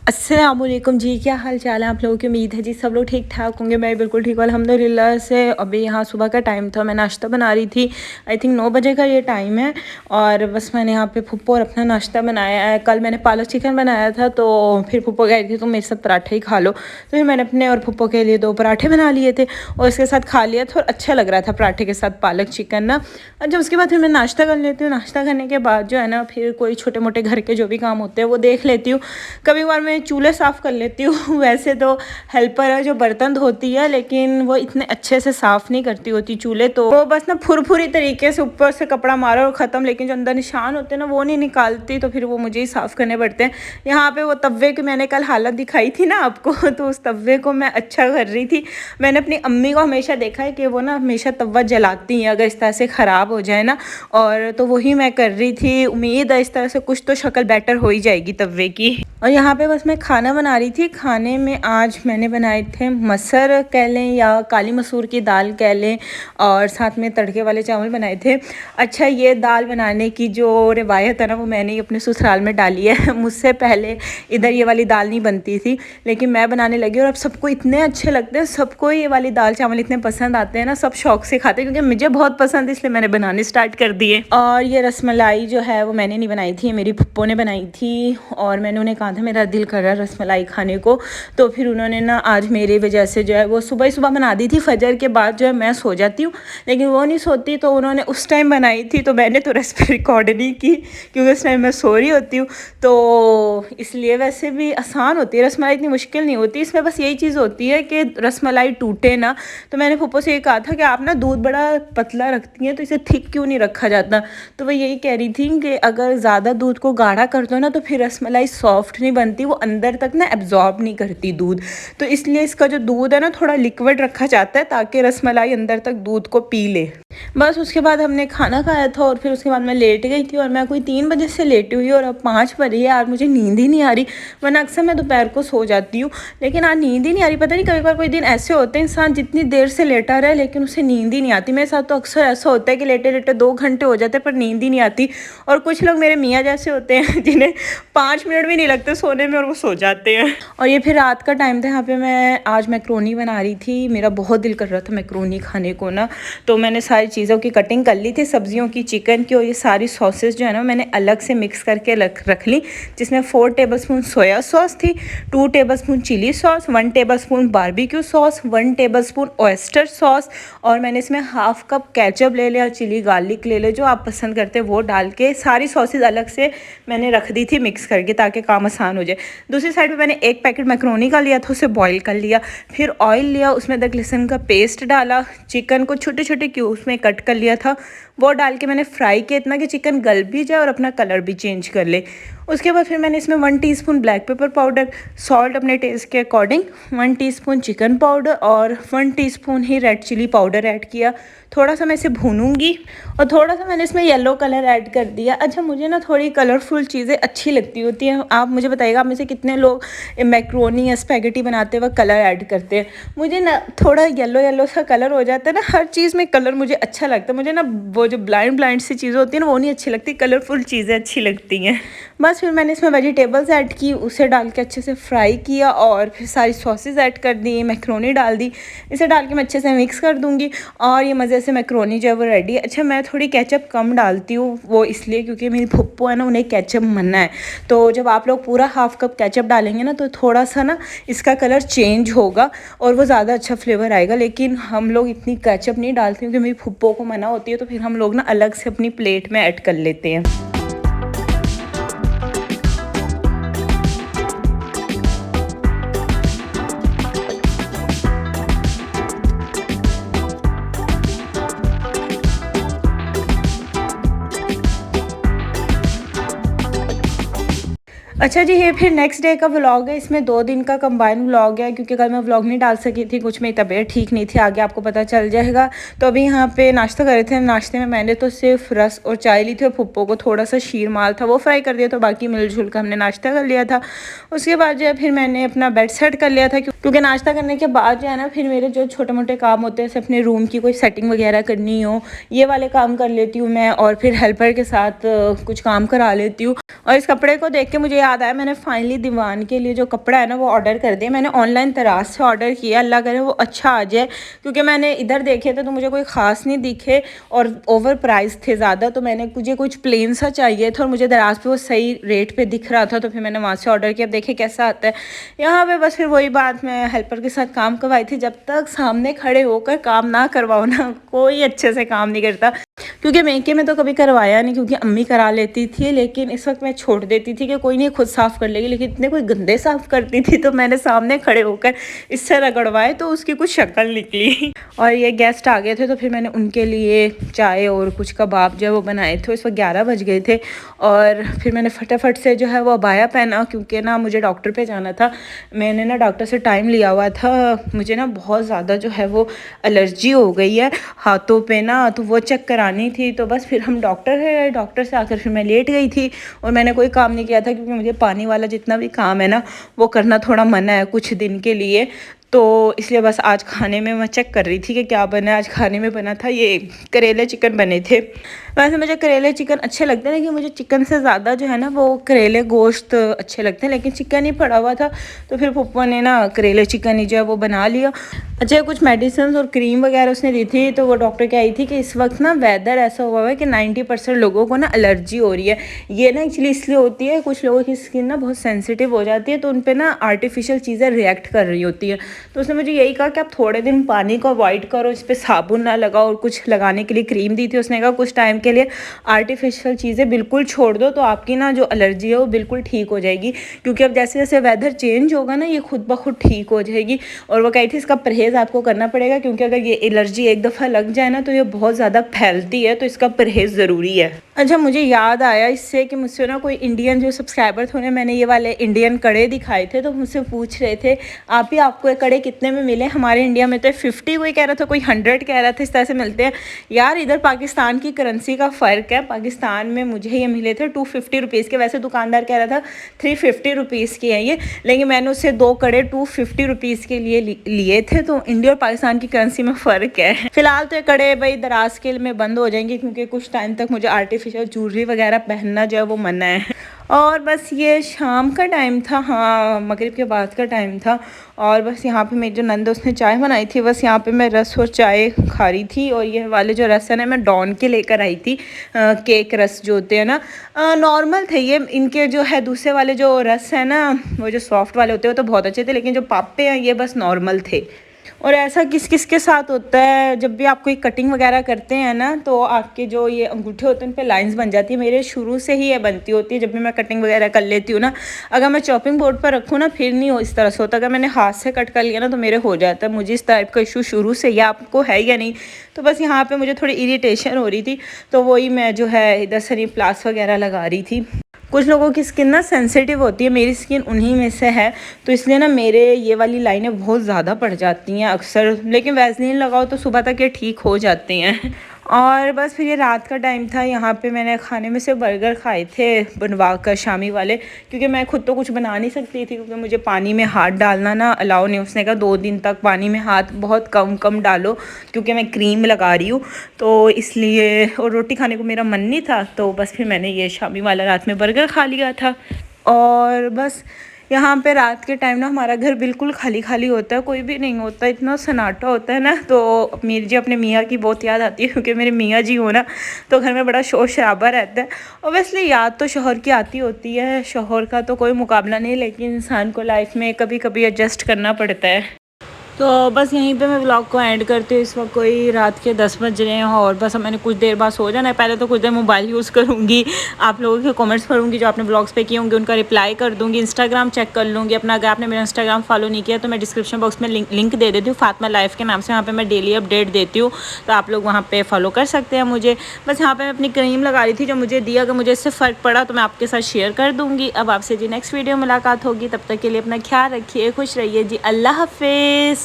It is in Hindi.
अस्सलामुअलैकुम जी, क्या हाल चाल है आप लोगों की। उम्मीद है जी सब लोग ठीक ठाक होंगे। मैं बिल्कुल ठीक हूँ अल्हम्दुलिल्लाह से। अभी यहाँ सुबह का टाइम था, मैं नाश्ता बना रही थी। आई थिंक 9 बजे का ये टाइम है। और बस मैंने यहाँ पे फुप्पो और अपना नाश्ता बनाया है। कल मैंने पालक चिकन बनाया था, तो फिर फुप्पो कह रही थी तुम मेरे साथ पराठे ही खा लो, तो फिर मैंने अपने और फुप्पो के लिए 2 पराठे बना लिए थे और उसके साथ खा लिया था। और अच्छा लग रहा था पराठे के साथ पालक चिकन ना। अच्छा, उसके बाद फिर मैं नाश्ता कर लेती हूँ। नाश्ता करने के बाद जो है ना, फिर कोई छोटे मोटे घर के जो भी काम होते हैं वो देख लेती हूँ। कभी बार मैं चूल्हे साफ़ कर लेती हूँ वैसे तो हेल्पर है जो बर्तन धोती है, लेकिन वो इतने अच्छे से साफ़ नहीं करती होती चूल्हे, तो वो बस ना फुरफुरी तरीके से ऊपर से कपड़ा मारो और ख़त्म, लेकिन जो अंदर निशान होते हैं ना वो नहीं निकालती, तो फिर वो मुझे ही साफ़ करने पड़ते हैं। यहाँ पे वो तवे की मैंने कल हालत दिखाई थी ना आपको तो उस तवे को मैं अच्छा कर रही थी। मैंने अपनी अम्मी को हमेशा देखा है कि वो ना हमेशा तवा जलाती हैं अगर इस तरह से ख़राब हो जाए ना, और तो वही मैं कर रही थी। उम्मीद है इस तरह से कुछ तो शक्ल बेटर हो ही जाएगी तवे की। और यहाँ पे बस मैं खाना बना रही थी। खाने में आज मैंने बनाए थे मसर कह लें या काली मसूर की दाल कह लें, और साथ में तड़के वाले चावल बनाए थे। अच्छा, ये दाल बनाने की जो रिवायत है ना वो मैंने ही अपने ससुराल में डाली है मुझसे पहले इधर ये वाली दाल नहीं बनती थी, लेकिन मैं बनाने लगी और अब सबको इतने अच्छे लगते हैं। सबको ये वाली दाल चावल इतने पसंद आते हैं ना, सब शौक से खाते हैं, क्योंकि मुझे बहुत पसंद है इसलिए मैंने बनाने स्टार्ट कर दिए। और ये रसमलाई जो है वो मैंने नहीं बनाई थी, मेरी फुप्पो ने बनाई थी। और मैंने उन्हें कहा था मेरा दिल कर रहा है रसमलाई खाने को, तो फिर उन्होंने ना आज मेरी वजह से जो है वो सुबह ही सुबह बना दी थी। फजर के बाद जो है मैं सो जाती हूँ, लेकिन वो नहीं सोती, तो उन्होंने उस टाइम बनाई थी, तो मैंने तो रेसिपी रिकॉर्ड नहीं की क्योंकि उस टाइम मैं सो रही होती हूँ। तो इसलिए वैसे भी आसान होती है रसमलाई, इतनी मुश्किल नहीं होती। इसमें बस यही चीज़ होती है कि रसमलाई टूटे ना। तो मैंने फुप्पो से ये कहा था कि आप ना दूध बड़ा पतला रखती हैं, तो इसे थिक क्यों नहीं रखा जाता। तो वह यही कह रही थी कि अगर ज़्यादा दूध को गाढ़ा कर दो ना तो फिर रसमलाई सॉफ्ट नहीं बनती, वो अंदर तक ना एब्जॉर्ब नहीं करती दूध। तो इसलिए इसका जो दूध है ना थोड़ा लिक्विड रखा जाता है ताकि रसमलाई अंदर तक दूध को पी ले। बस उसके बाद हमने खाना खाया था और फिर उसके बाद मैं लेट गई थी, और मैं कोई 3 बजे से लेटी हुई और अब 5 बजे है। यार मुझे नींद ही नहीं आ रही, वरना अक्सर मैं दोपहर को सो जाती हूँ, लेकिन आज नींद ही नहीं आ रही। पता नहीं, कभी बार कोई दिन ऐसे होते हैं इंसान जितनी देर से लेटा रहे लेकिन उसे नींद ही नहीं आती। मेरे साथ तो अक्सर ऐसा होता है कि लेटे लेटे 2 घंटे हो जाते हैं पर नींद ही नहीं आती। और कुछ लोग मेरे मियाँ जैसे होते हैं जिन्हें 5 मिनट भी नहीं लगते सोने में और वो सो जाते हैं। और ये फिर रात का टाइम था। यहाँ पे मैं आज मैक्रोनी बना रही थी, मेरा बहुत दिल कर रहा था मैक्रोनी खाने को ना, तो मैंने सारी चीज़ों की कटिंग कर ली थी, सब्जियों की, चिकन की, और ये सारी सॉसेस जो है ना मैंने अलग से मिक्स करके रख ली, जिसमें 4 टेबलस्पून सोया सॉस थी, 2 tablespoon chilli sauce, 1 tablespoon barbecue sauce, 1 tablespoon oyster sauce, और मैंने इसमें हाफ कप केचप ले लिया, चिली गार्लिक ले ले, जो आप पसंद करते हैं वो डाल के सारी सॉसेज अलग से मैंने रख दी थी मिक्स करके ताकि काम आसान हो जाए। दूसरी साइड पे मैंने 1 पैकेट मैक्रोनी का लिया था, उसे बॉईल कर लिया, फिर ऑयल लिया, उसमें अदरक लहसुन का पेस्ट डाला, चिकन को छोटे छोटे क्यूब्स में कट कर लिया था, वो डाल के मैंने फ्राई किया इतना कि चिकन गल भी जाए और अपना कलर भी चेंज कर ले। उसके बाद फिर मैंने इसमें 1 teaspoon black pepper powder, salt अपने टेस्ट के अकॉर्डिंग, 1 टीस्पून चिकन पाउडर और 1 टीस्पून ही रेड चिली पाउडर ऐड किया। थोड़ा सा मैं इसे भूनूंगी और थोड़ा सा मैंने इसमें येलो कलर ऐड कर दिया। अच्छा, मुझे ना थोड़ी कलरफुल चीज़ें अच्छी लगती होती हैं। आप मुझे बताइएगा आप में से कितने लोग मैक्रोनी या स्पैगेटी बनाते वक्त कलर ऐड करते हैं। मुझे ना थोड़ा येलो येलो सा कलर हो जाता है ना, हर चीज़ में कलर मुझे अच्छा लगता है। मुझे ना वो जो ब्लाइंड सी चीज़ें होती हैं ना वो नहीं अच्छी लगती, कलरफुल चीज़ें अच्छी लगती हैं। बस फिर मैंने इसमें वेजिटेबल्स ऐड की, उसे डाल के अच्छे से फ्राई किया और फिर सारी सॉसेज ऐड कर दी, मैक्रोनी डाल दी, इसे डाल के मैं अच्छे से मिक्स कर दूँगी और ये मज़े से मैक्रोनी जो है वो रेडी है। अच्छा, मैं थोड़ी केचप कम डालती हूँ, वो इसलिए क्योंकि मेरी फुप्पो है ना उन्हें केचप मन्ना है, तो जब आप लोग पूरा हाफ कप केचप डालेंगे ना तो थोड़ा सा ना इसका कलर चेंज होगा और वो ज़्यादा अच्छा फ्लेवर आएगा। लेकिन हम लोग इतनी केचप नहीं डालते क्योंकि मेरी फुप्पो को मना होती है, तो फिर हम लोग ना अलग से अपनी प्लेट में ऐड कर लेते हैं। अच्छा जी, ये फिर नेक्स्ट डे का व्लॉग है। इसमें 2 दिन का कंबाइन व्लॉग है क्योंकि कल मैं व्लॉग नहीं डाल सकी थी, कुछ मेरी तबीयत ठीक नहीं थी, आगे आपको पता चल जाएगा। तो अभी यहाँ पे नाश्ता कर रहे थे। नाश्ते में मैंने तो सिर्फ रस और चाय ली थी और फुप्पो को थोड़ा सा शीर माल था वो फ्राई कर दिया, तो बाकी मिलजुल कर हमने नाश्ता कर लिया था। उसके बाद जो है फिर मैंने अपना बेड सेट कर लिया था क्योंकि नाश्ता करने के बाद जो है ना फिर मेरे जो छोटे मोटे काम होते हैं, जैसे अपने रूम की कोई सेटिंग वगैरह करनी हो, ये वाले काम कर लेती हूँ मैं, और फिर हेल्पर के साथ कुछ काम करा लेती हूँ। और इस कपड़े को देख के मुझे याद याद आया, मैंने फाइनली दीवान के लिए जो कपड़ा है ना वो ऑर्डर कर दिया। मैंने ऑनलाइन तराज से ऑर्डर किया, अल्लाह करे वो अच्छा आ जाए, क्योंकि मैंने इधर देखे थे तो मुझे कोई ख़ास नहीं दिखे और ओवर प्राइस थे ज़्यादा। तो मैंने मुझे कुछ प्लेन सा चाहिए था और मुझे दराज पे वो सही रेट पे दिख रहा था, तो फिर मैंने वहाँ से ऑर्डर किया। अब देखे कैसा आता है यहाँ पे। बस फिर वही बात, मैं हेल्पर के साथ काम करवाई थी। जब तक सामने खड़े होकर काम ना करवाओ ना, कोई अच्छे से काम नहीं करता। क्योंकि मेके में तो कभी करवाया नहीं, क्योंकि अम्मी करा लेती थी, लेकिन इस वक्त मैं छोड़ देती थी कि कोई नहीं खुद साफ़ कर लेगी। लेकिन इतने कोई गंदे साफ़ करती थी तो मैंने सामने खड़े होकर इससे रगड़वाए तो उसकी कुछ शक्ल निकली। और ये गेस्ट आ गए थे तो फिर मैंने उनके लिए चाय और कुछ कबाब जो है वो बनाए थे। इस वक्त 11 बज गए थे और फिर मैंने फटाफट से जो है वो अबाया पहना, क्योंकि ना मुझे डॉक्टर पे जाना था। मैंने ना डॉक्टर से टाइम लिया हुआ था, मुझे ना बहुत ज़्यादा जो है वो एलर्जी हो गई है हाथों पे ना, तो वो चेक करानी थी। तो बस फिर हम डॉक्टर से आकर फिर मैं लेट गई थी और मैंने कोई काम नहीं किया था, क्योंकि मुझे पानी वाला जितना भी काम है ना वो करना थोड़ा मना है कुछ दिन के लिए। तो इसलिए बस आज खाने में मैं चेक कर रही थी कि क्या बना है। आज खाने में बना था ये करेले चिकन बने थे। वैसे मुझे करेले चिकन अच्छे लगते हैं, लेकिन मुझे चिकन से ज़्यादा जो है ना वो करेले गोश्त अच्छे लगते हैं। लेकिन चिकन ही पड़ा हुआ था तो फिर पप्पा ने ना करेले चिकन ही जो है वो बना लिया। अच्छा, कुछ मेडिसिन और क्रीम वगैरह उसने दी थी। तो वो डॉक्टर क्या आई थी कि इस वक्त ना वेदर ऐसा हुआ है कि 90% लोगों को ना एलर्जी हो रही है। ये ना एक्चुअली इसलिए होती है, कुछ लोगों की स्किन ना बहुत सेंसिटिव हो जाती है, तो उन पर ना आर्टिफिशियल चीज़ें रिएक्ट कर रही होती है। तो उसने मुझे यही कहा कि आप थोड़े दिन पानी को अवॉइड करो, इस पर साबुन ना लगाओ, और कुछ लगाने के लिए क्रीम दी थी। उसने कहा कुछ टाइम के लिए आर्टिफिशियल चीज़ें बिल्कुल छोड़ दो, तो आपकी ना जो एलर्जी है वो बिल्कुल ठीक हो जाएगी। क्योंकि अब जैसे जैसे वेदर चेंज होगा ना ये खुद ब खुद ठीक हो जाएगी। और वो कही थी इसका परहेज़ आपको करना पड़ेगा, क्योंकि अगर ये एलर्जी एक दफ़ा लग जाए ना तो ये बहुत ज़्यादा फैलती है, तो इसका परहेज़ ज़रूरी है। अच्छा, मुझे याद आया इससे कि मुझसे ना कोई इंडियन जो सब्सक्राइबर थे, मैंने ये वाले इंडियन कड़े दिखाए थे, तो मुझसे पूछ रहे थे आपको ये कड़े कितने में मिले। हमारे इंडिया में तो 50 कोई कह रहा था, कोई 100 कह रहा था, इस तरह से मिलते हैं। यार इधर पाकिस्तान की करेंसी का फ़र्क है। पाकिस्तान में मुझे ये मिले थे 250 रुपीज़ के। वैसे दुकानदार कह रहा था 350 रुपीज़ के हैं ये, लेकिन मैंने उससे 2 कड़े 250 रुपीज़ के लिए लिए थे। तो इंडिया और पाकिस्तान की करेंसी में फ़र्क है। फिलहाल तो ये कड़े भाई दराज के में बंद हो जाएंगे, क्योंकि कुछ टाइम तक मुझे आर्टिफिशियल ज्वेलरी वगैरह पहनना जो है वो मना है। और बस ये शाम का टाइम था, हाँ मगरिब के बाद का टाइम था। और बस यहाँ पे मेरी जो नंद उसने चाय बनाई थी, बस यहाँ पे मैं रस और चाय खा रही थी। और ये वाले जो रस है ना मैं डॉन के लेकर आई थी, केक रस जो होते हैं ना, नॉर्मल थे ये। इनके जो है दूसरे वाले जो रस है ना वो जो सॉफ्ट वाले होते हैं वो तो बहुत अच्छे थे, लेकिन जो पापे हैं ये बस नॉर्मल थे। और ऐसा किस किस के साथ होता है, जब भी आप कोई कटिंग वगैरह करते हैं ना तो आपके जो ये अंगूठे होते हैं उन पे लाइंस बन जाती है। मेरे शुरू से ही ये बनती होती है जब भी मैं कटिंग वगैरह कर लेती हूँ ना। अगर मैं चॉपिंग बोर्ड पर रखूँ ना फिर नहीं हो इस तरह से होता। अगर मैंने हाथ से कट कर लिया ना तो मेरे हो जाता है। मुझे इस टाइप का इशू शुरू से, या आपको है या नहीं। तो बस यहाँ पर मुझे थोड़ी इरीटेशन हो रही थी, तो वही मैं जो है इधर सनी प्लास वगैरह लगा रही थी। कुछ लोगों की स्किन ना सेंसिटिव होती है, मेरी स्किन उन्हीं में से है, तो इसलिए ना मेरे ये वाली लाइनें बहुत ज़्यादा पड़ जाती हैं अक्सर। लेकिन वैसलीन लगाओ तो सुबह तक ये ठीक हो जाती हैं। और बस फिर ये रात का टाइम था। यहाँ पे मैंने खाने में से बर्गर खाए थे बनवा कर, शामी वाले, क्योंकि मैं खुद तो कुछ बना नहीं सकती थी, क्योंकि मुझे पानी में हाथ डालना ना अलाउ नहीं। उसने कहा 2 दिन तक पानी में हाथ बहुत कम डालो, क्योंकि मैं क्रीम लगा रही हूँ तो इसलिए। और रोटी खाने को मेरा मन नहीं था, तो बस फिर मैंने ये शामी वाला रात में बर्गर खा लिया था। और बस यहाँ पे रात के टाइम ना हमारा घर बिल्कुल खाली खाली होता है, कोई भी नहीं होता, इतना सन्नाटा होता है ना। तो मेरी जी अपने मियाँ की बहुत याद आती है, क्योंकि मेरे मियाँ जी हो ना तो घर में बड़ा शोर शराबा रहता है। ऑब्वियसली याद तो शोहर की आती होती है, शोहर का तो कोई मुकाबला नहीं, लेकिन इंसान को लाइफ में कभी कभी एडजस्ट करना पड़ता है। तो बस यहीं पे मैं व्लॉग को एंड करती हूँ। इस वक्त कोई रात के 10 बज रहे हैं और बस मैंने कुछ देर बाद सो जाना है। पहले तो कुछ देर मोबाइल यूज़ करूँगी, आप लोगों के कमेंट्स पढ़ूँगी जो आपने व्लॉग्स पे किए होंगे, उनका रिप्लाई कर दूँगी, इंस्टाग्राम चेक कर लूँगी अपना। अगर आपने मेरा इंस्टाग्राम फॉलो नहीं किया तो मैं डिस्क्रिप्शन बॉक्स में लिंक दे देती हूँ, फातिमा लाइफ के नाम से। वहाँ पर मैं डेली अपडेट देती हूँ, तो आप लोग वहाँ पर फॉलो कर सकते हैं मुझे। बस यहाँ पर मैं अपनी क्रीम लगा रही थी जो मुझे दी, अगर मुझे इससे फ़र्क पड़ा तो मैं आपके साथ शेयर कर दूँगी। अब आपसे जी नेक्स्ट वीडियो मुलाकात होगी, तब तक के लिए अपना ख्याल रखिए, खुश रहिए जी, अल्लाह हाफिज़।